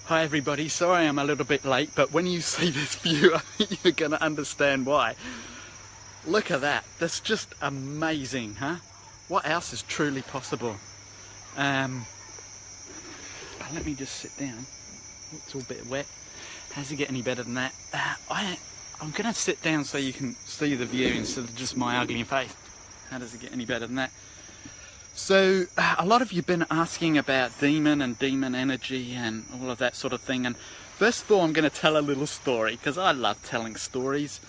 Hi everybody, sorry I'm a little bit late, but when you see this view, I think you're going to understand why. Look at that, that's just amazing, huh? What else is truly possible? Let me just sit down. It's all a bit wet. How's it get any better than that? I'm going to sit down so you can see the view instead of just my ugly face. How does it get any better than that? So a lot of you have been asking about demon and demon energy and all of that sort of thing, and first of all I'm going to tell a little story because I love telling stories.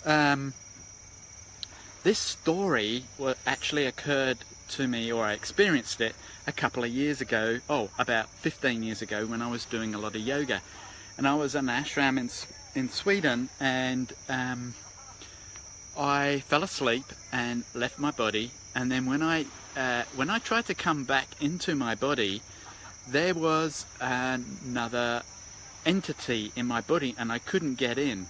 This story actually occurred to me, or I experienced it a couple of years ago, about 15 years ago, when I was doing a lot of yoga, and I was in an ashram in Sweden, and I fell asleep and left my body, and then when I tried to come back into my body, there was another entity in my body and I couldn't get in.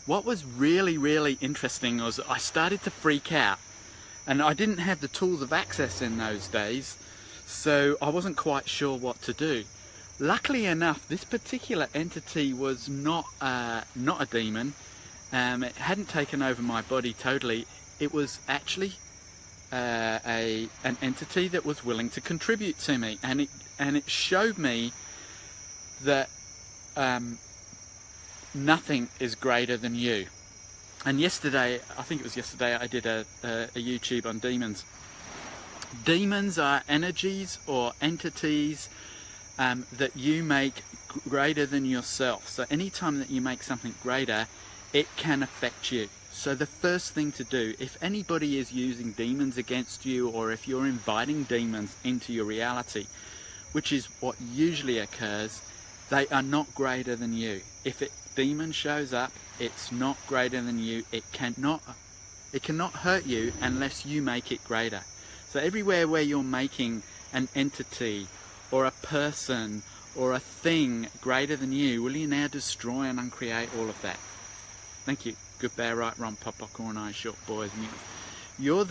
What was really interesting was I started to freak out, and I didn't have the tools of access in those days, so I wasn't quite sure what to do. Luckily enough, this particular entity was not a demon. It hadn't taken over my body totally. It was actually an entity that was willing to contribute to me, and it showed me that nothing is greater than you. And yesterday, I think it was yesterday, I did a YouTube on demons. Demons are energies or entities that you make greater than yourself. So anytime that you make something greater, it can affect you. So the first thing to do, if anybody is using demons against you, or if you're inviting demons into your reality, which is what usually occurs, they are not greater than you. If a demon shows up, it's not greater than you. It cannot hurt you unless you make it greater. So everywhere where you're making an entity or a person or a thing greater than you, will you now destroy and uncreate all of that? Thank you. Good, bad, right, wrong, pop, popcorn, eyes, short, boys, mutants. You're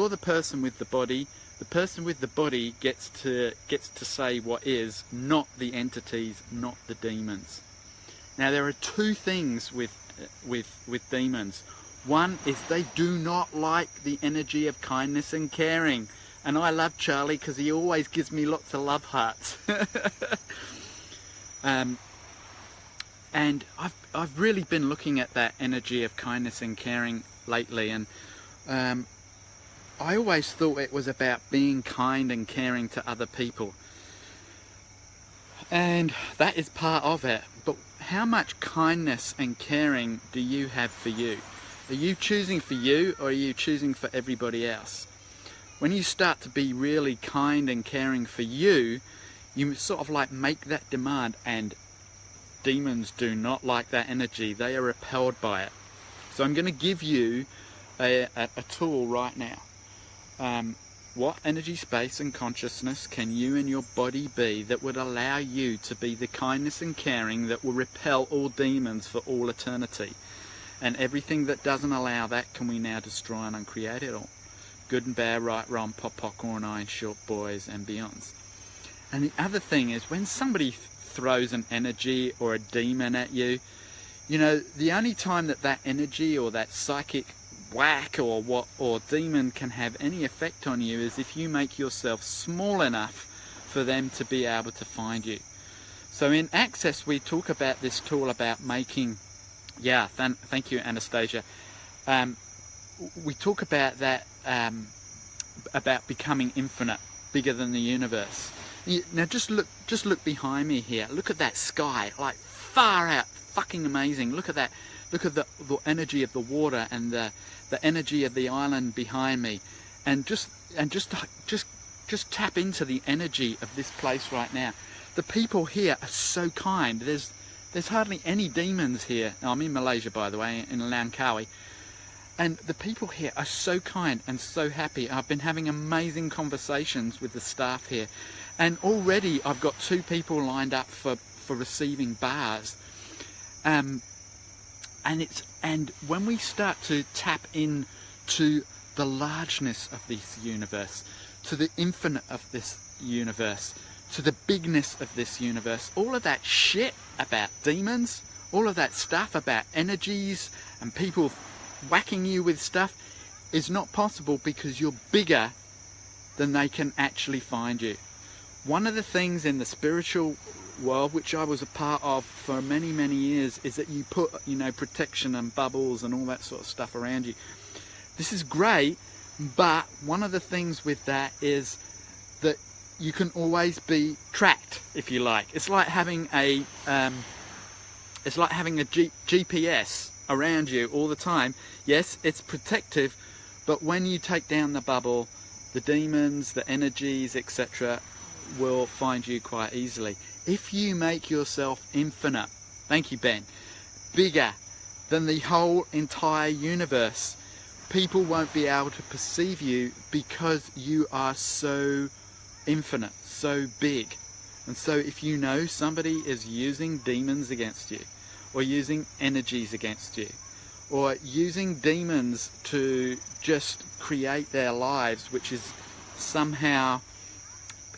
the person with the body. The person with the body gets to say what is, not the entities, not the demons. Now there are two things with demons. One is they do not like the energy of kindness and caring. And I love Charlie because he always gives me lots of love hearts. And I've really been looking at that energy of kindness and caring lately, and I always thought it was about being kind and caring to other people, and that is part of it. But how much kindness and caring do you have for you? Are you choosing for you, or are you choosing for everybody else? When you start to be really kind and caring for you, you sort of like make that demand, and demons do not like that energy. They are repelled by it. So I'm going to give you a tool right now. What energy, space and consciousness can you and your body be that would allow you to be the kindness and caring that will repel all demons for all eternity? And everything that doesn't allow that, can we now destroy and uncreate it all? Good and bad, right, wrong, pop, popcorn, eyes, short, boys and beyonds. And the other thing is, when somebody throws an energy or a demon at you, you know, the only time that energy or that psychic whack or demon can have any effect on you is if you make yourself small enough for them to be able to find you. So in Access we talk about this tool about making, thank you Anastasia, we talk about that, about becoming infinite, bigger than the universe. Now just look behind me here. Look at that sky, like far out, fucking amazing. Look at that. Look at the energy of the water and the energy of the island behind me, and just tap into the energy of this place right now. The people here are so kind. There's hardly any demons here. Now, I'm in Malaysia, by the way, in Langkawi. And the people here are so kind and so happy. I've been having amazing conversations with the staff here. And already I've got 2 people lined up for receiving bars. And when we start to tap into the largeness of this universe, to the infinite of this universe, to the bigness of this universe. All of that shit about demons, all of that stuff about energies and people whacking you with stuff is not possible because you're bigger than they can actually find you. One of the things in the spiritual world, which I was a part of for many, many years, is that you put, you know, protection and bubbles and all that sort of stuff around you. This is great, but one of the things with that is that you can always be tracked, if you like. It's like having a GPS around you all the time. Yes, it's protective, but when you take down the bubble, the demons, the energies, etc., will find you quite easily. If you make yourself infinite, thank you, Ben, bigger than the whole entire universe, people won't be able to perceive you because you are so infinite, so big. And so if you know somebody is using demons against you, or using energies against you, or using demons to just create their lives, which is somehow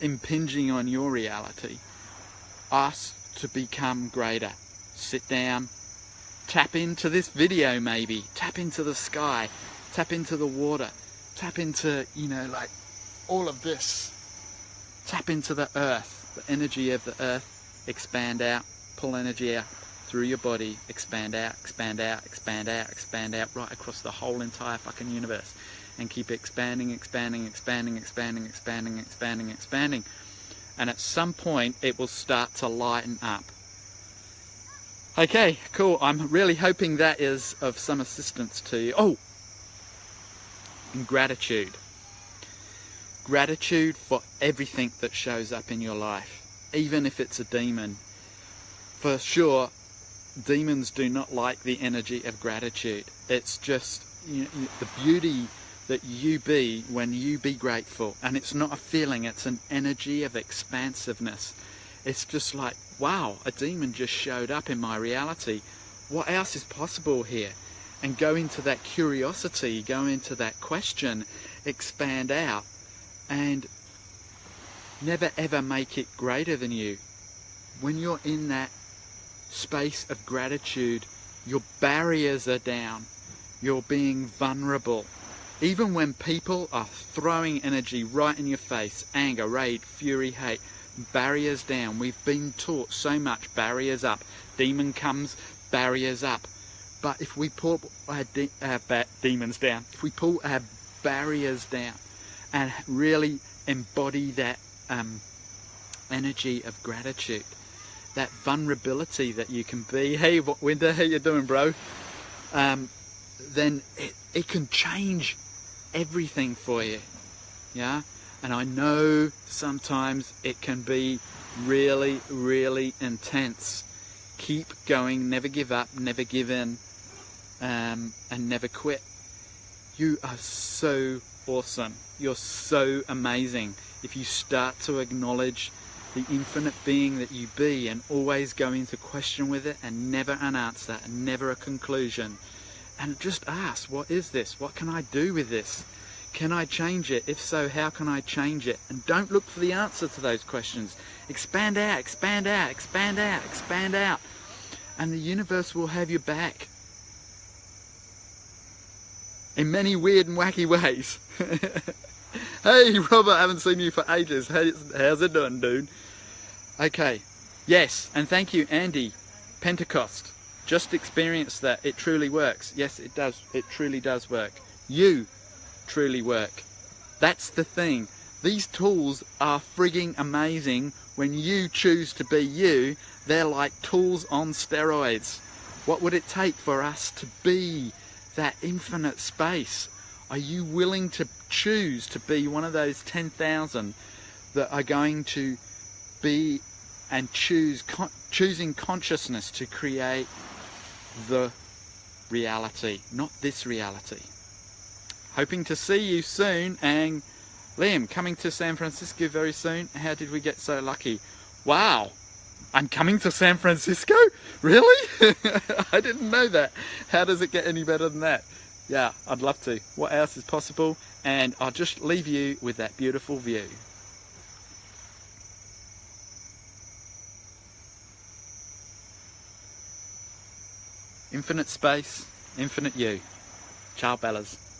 impinging on your reality, ask to become greater. Sit down, tap into this video maybe, tap into the sky, tap into the water, tap into, you know, like all of this. Tap into the earth, the energy of the earth, expand out, pull energy out through your body, expand out, expand out, expand out, expand out, right across the whole entire fucking universe. And keep expanding, expanding, expanding, expanding, expanding, expanding, expanding. And at some point it will start to lighten up. Okay, cool. I'm really hoping that is of some assistance to you. Oh, and gratitude. Gratitude for everything that shows up in your life, even if it's a demon. For sure, demons do not like the energy of gratitude. It's just, you know, the beauty that you be when you be grateful. And it's not a feeling, it's an energy of expansiveness. It's just like, wow, a demon just showed up in my reality. What else is possible here? And go into that curiosity, go into that question, expand out, and never ever make it greater than you. When you're in that space of gratitude, your barriers are down. You're being vulnerable. Even when people are throwing energy right in your face, anger, rage, fury, hate, barriers down. We've been taught so much, barriers up. Demon comes, barriers up. But if we pull our demons down, if we pull our barriers down and really embody that energy of gratitude, that vulnerability that you can be, hey Winter, how you doing, bro? Then it can change everything for you, yeah? And I know sometimes it can be really, really intense. Keep going, never give up, never give in, and never quit. You are so awesome. You're so amazing. If you start to acknowledge the infinite being that you be and always go into question with it and never an answer and never a conclusion, and just ask, what is this? What can I do with this? Can I change it? If so, how can I change it? And don't look for the answer to those questions. Expand out, expand out, expand out, expand out. And the universe will have your back. In many weird and wacky ways. Hey Robert, I haven't seen you for ages. How's it doing, dude? Okay, yes, and thank you, Andy. Pentecost. Just experience that. It truly works. Yes, it does. It truly does work. You truly work. That's the thing. These tools are frigging amazing. When you choose to be you, they're like tools on steroids. What would it take for us to be that infinite space? Are you willing to choose to be one of those 10,000 that are going to be and choosing consciousness to create the reality, not this reality? Hoping to see you soon. And Liam, coming to San Francisco very soon. How did we get so lucky? Wow, I'm coming to San Francisco? Really? I didn't know that. How does it get any better than that? Yeah, I'd love to. What else is possible? And I'll just leave you with that beautiful view. Infinite space, infinite you. Ciao, Bellas.